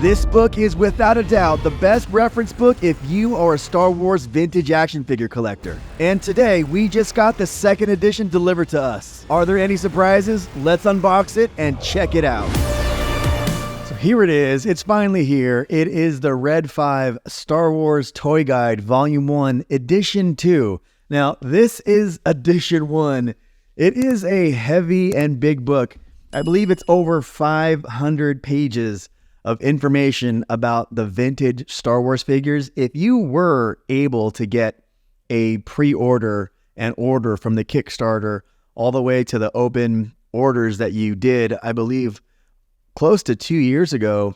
This book is without a doubt the best reference book if you are a Star Wars vintage action figure collector. And today, we just got the second edition delivered to us. Are there any surprises? Let's unbox it and check it out. So here it is. It's finally here. It is the ReadFive Star Wars Toy Guide Volume 1, Edition 2. Now, this is Edition 1. It is a heavy and big book. I believe it's over 500 pages of information about the vintage Star Wars figures. If you were able to get a pre-order and order from the Kickstarter all the way to the open orders that you did, I believe close to 2 years ago,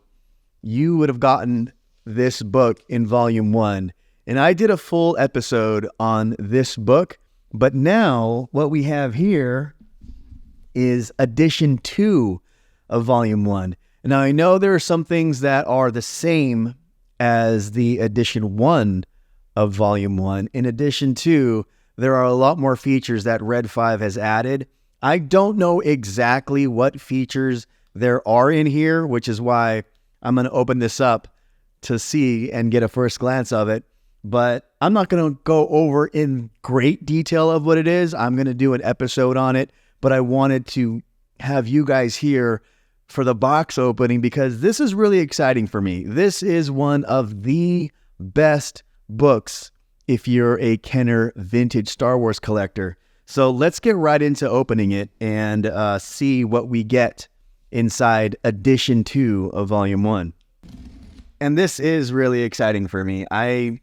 you would have gotten this book in Volume 1. And I did a full episode on this book, but now what we have here is Edition 2 of Volume 1. Now, I know there are some things that are the same as the Edition 1 of Volume 1. In Edition 2, there are a lot more features that ReadFive has added. I don't know exactly what features there are in here, which is why I'm going to open this up to see and get a first glance of it. But I'm not going to go over in great detail of what it is. I'm going to do an episode on it. But I wanted to have you guys here for the box opening because this is really exciting for me. This is one of the best books if you're a Kenner vintage Star Wars collector. So let's get right into opening it and see what we get inside Edition 2 of Volume 1. And this is really exciting for me. I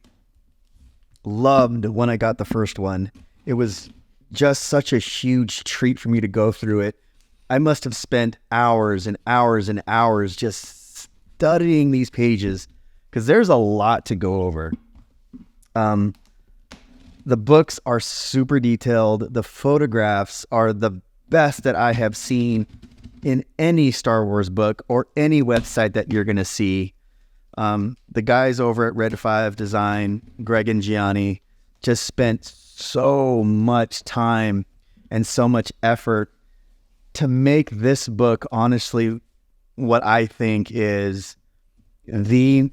loved when I got the first one. It was just such a huge treat for me to go through it. I must have spent hours and hours and hours just studying these pages because there's a lot to go over. The books are super detailed. The photographs are the best that I have seen in any Star Wars book or any website that you're going to see. The guys over at ReadFive Design, Greg and Gianni, just spent so much time and so much effort to make this book, honestly, what I think is the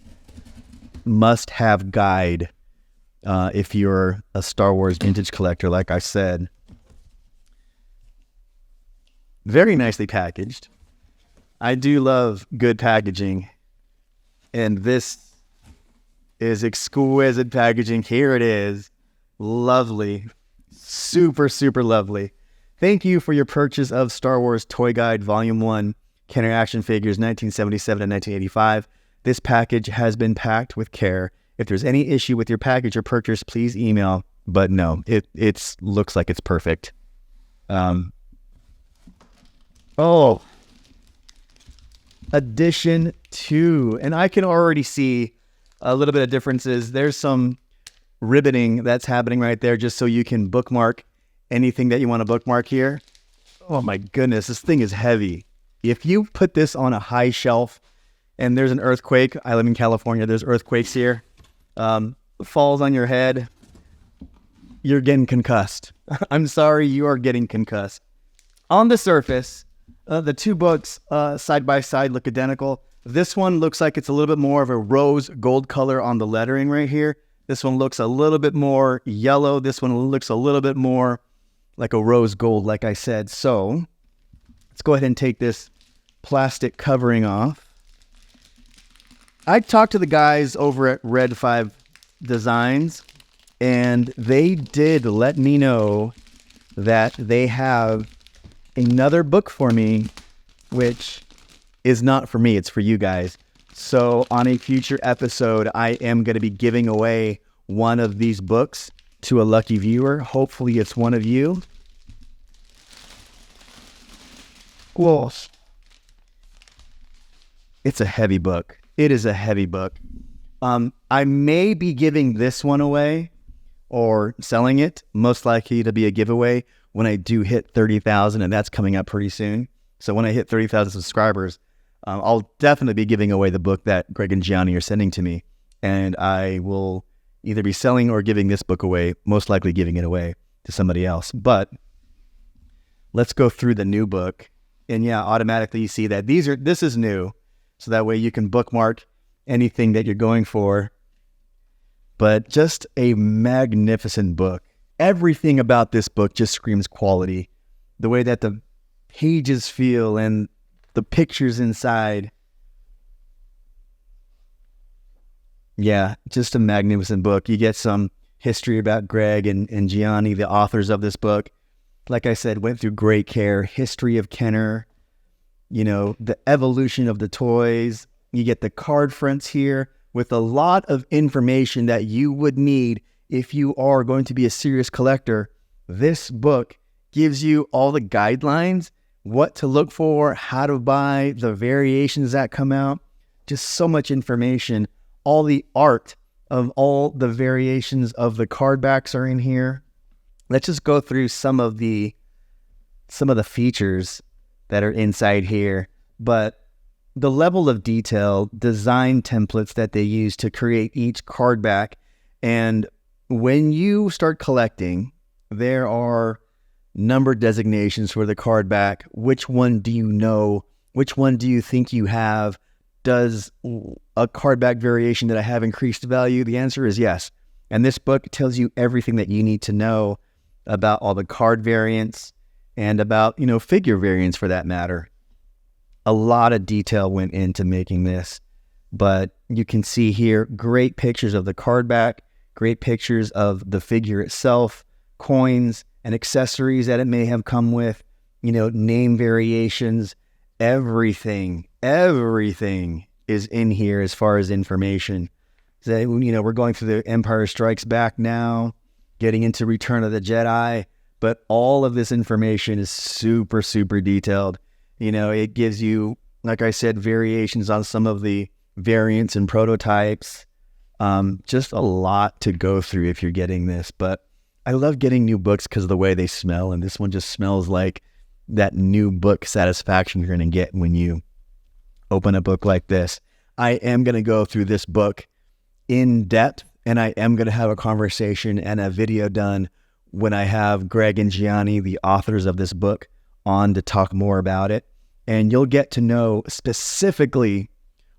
must-have guide if you're a Star Wars vintage collector, like I said. Very nicely packaged. I do love good packaging, and this is exquisite packaging. Here it is. Lovely. Super, super lovely. Thank you for your purchase of Star Wars Toy Guide Volume 1, Kenner Action Figures 1977 and 1985. This package has been packed with care. If there's any issue with your package or purchase, please email. But no, it looks like it's perfect. Edition 2. And I can already see a little bit of differences. There's some ribboning that's happening right there just so you can bookmark anything that you want to bookmark here. Oh my goodness, this thing is heavy. If you put this on a high shelf and there's an earthquake, I live in California, there's earthquakes here, falls on your head, you're getting concussed. I'm sorry, you are getting concussed. On the surface, the two books side by side look identical. This one looks like it's a little bit more of a rose gold color on the lettering right here. This one looks a little bit more yellow. This one looks a little bit more like a rose gold, like I said. So let's go ahead and take this plastic covering off. I talked to the guys over at ReadFive Designs, and they did let me know that they have another book for me, which is not for me, it's for you guys. So on a future episode, I am going to be giving away one of these books to a lucky viewer. Hopefully it's one of you. Whoa. It's a heavy book. It is a heavy book. I may be giving this one away or selling it, most likely to be a giveaway when I do hit 30,000, and that's coming up pretty soon. So when I hit 30,000 subscribers, I'll definitely be giving away the book that Greg and Gianni are sending to me. And I will either be selling or giving this book away, most likely giving it away to somebody else. But let's go through the new book. And yeah, automatically you see that this is new. so that way you can bookmark anything that you're going for. But just a magnificent book. Everything about this book just screams quality. The way that the pages feel and the pictures inside. Yeah, just a magnificent book. You get some history about Greg and Gianni, the authors of this book. Like I said, went through great care. History of Kenner, the evolution of the toys. You get the card fronts here with a lot of information that you would need if you are going to be a serious collector. This book gives you all the guidelines, what to look for, how to buy, the variations that come out. Just so much information. All the art of all the variations of the card backs are in here. Let's just go through some of the features that are inside here. But the level of detail, design templates that they use to create each card back. And when you start collecting, there are number designations for the card back. Which one do you know? Which one do you think you have? Does a card back variation that I have increased value? The answer is yes. And this book tells you everything that you need to know about all the card variants and about, figure variants for that matter. A lot of detail went into making this, but you can see here great pictures of the card back, great pictures of the figure itself, coins and accessories that it may have come with, name variations, everything is in here as far as information. So, we're going through the Empire Strikes Back now, getting into Return of the Jedi, but all of this information is super, super detailed. It gives you, like I said, variations on some of the variants and prototypes. Just a lot to go through if you're getting this. But I love getting new books because of the way they smell. And this one just smells like that new book satisfaction you're going to get when you open a book like this. I am going to go through this book in depth, and I am going to have a conversation and a video done when I have Greg and Gianni, the authors of this book, on to talk more about it. And you'll get to know specifically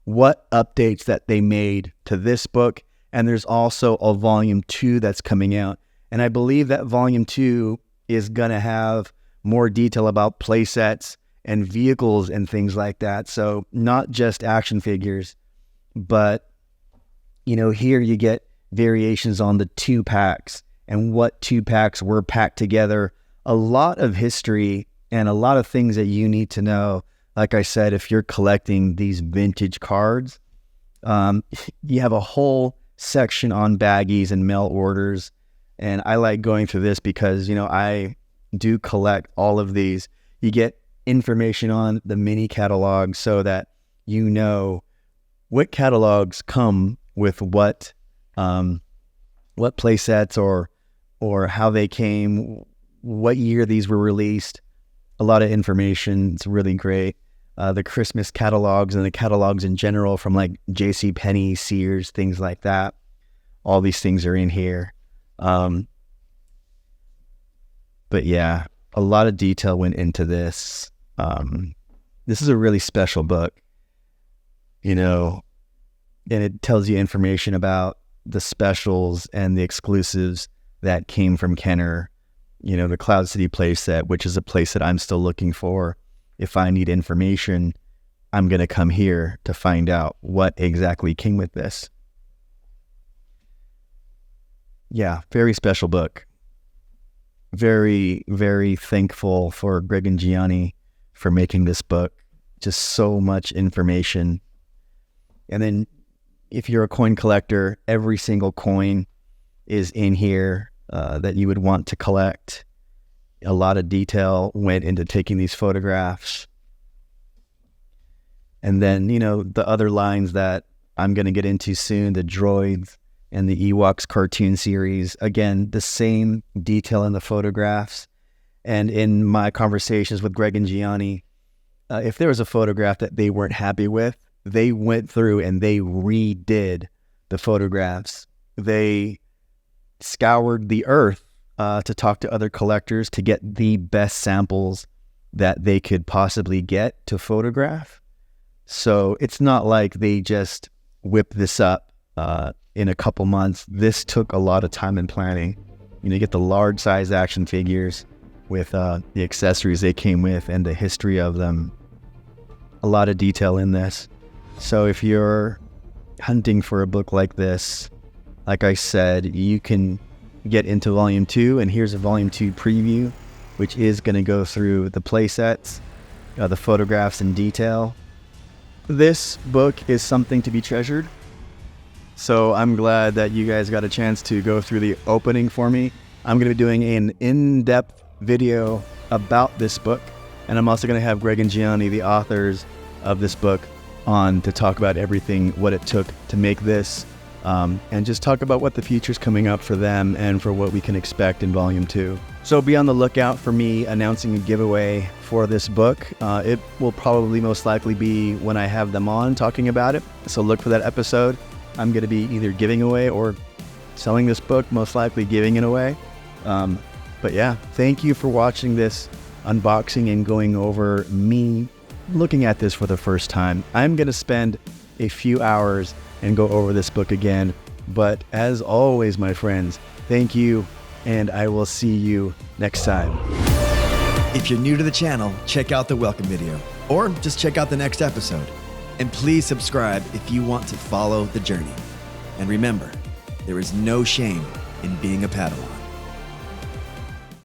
what updates that they made to this book. And there's also a volume 2 that's coming out. And I believe that volume 2 is going to have more detail about play sets and vehicles and things like that. So not just action figures, but, here you get variations on the 2-packs and what 2-packs were packed together. A lot of history and a lot of things that you need to know. Like I said, if you're collecting these vintage cards, you have a whole section on baggies and mail orders. And I like going through this because, I do collect all of these. You get information on the mini catalog so that you know what catalogs come with what play sets or how they came, what year these were released. A lot of information. It's really great. The Christmas catalogs and the catalogs in general from like JCPenney, Sears, things like that. All these things are in here. But yeah, a lot of detail went into this. This is a really special book, and it tells you information about the specials and the exclusives that came from Kenner. The Cloud City playset, which is a playset I'm still looking for. If I need information, I'm going to come here to find out what exactly came with this. Yeah, very special book. Very, very thankful for Greg and Gianni for making this book. Just so much information. And then if you're a coin collector, every single coin is in here that you would want to collect. A lot of detail went into taking these photographs. And then, the other lines that I'm going to get into soon, the droids and the Ewoks cartoon series. Again, the same detail in the photographs. And in my conversations with Greg and Gianni, if there was a photograph that they weren't happy with, they went through and they redid the photographs. They scoured the earth to talk to other collectors to get the best samples that they could possibly get to photograph. So it's not like they just whipped this up in a couple months. This took a lot of time and planning. You get the large size action figures with the accessories they came with and the history of them. A lot of detail in this. So if you're hunting for a book like this, like I said, you can get into volume 2, and here's a volume 2 preview, which is going to go through the play sets, the photographs in detail. This book is something to be treasured. So I'm glad that you guys got a chance to go through the opening for me. I'm going to be doing an in-depth video about this book, and I'm also going to have Greg and Gianni, the authors of this book, on to talk about everything, what it took to make this, and just talk about what the future's coming up for them and for what we can expect in volume 2. So be on the lookout for me announcing a giveaway for this book. It will probably most likely be when I have them on talking about it. So look for that episode. I'm going to be either giving away or selling this book, most likely giving it away. But yeah, thank you for watching this unboxing and going over me looking at this for the first time. I'm going to spend a few hours and go over this book again. But as always, my friends, thank you, and I will see you next time. If you're new to the channel, check out the welcome video, or just check out the next episode. And please subscribe if you want to follow the journey. And remember, there is no shame in being a Padawan.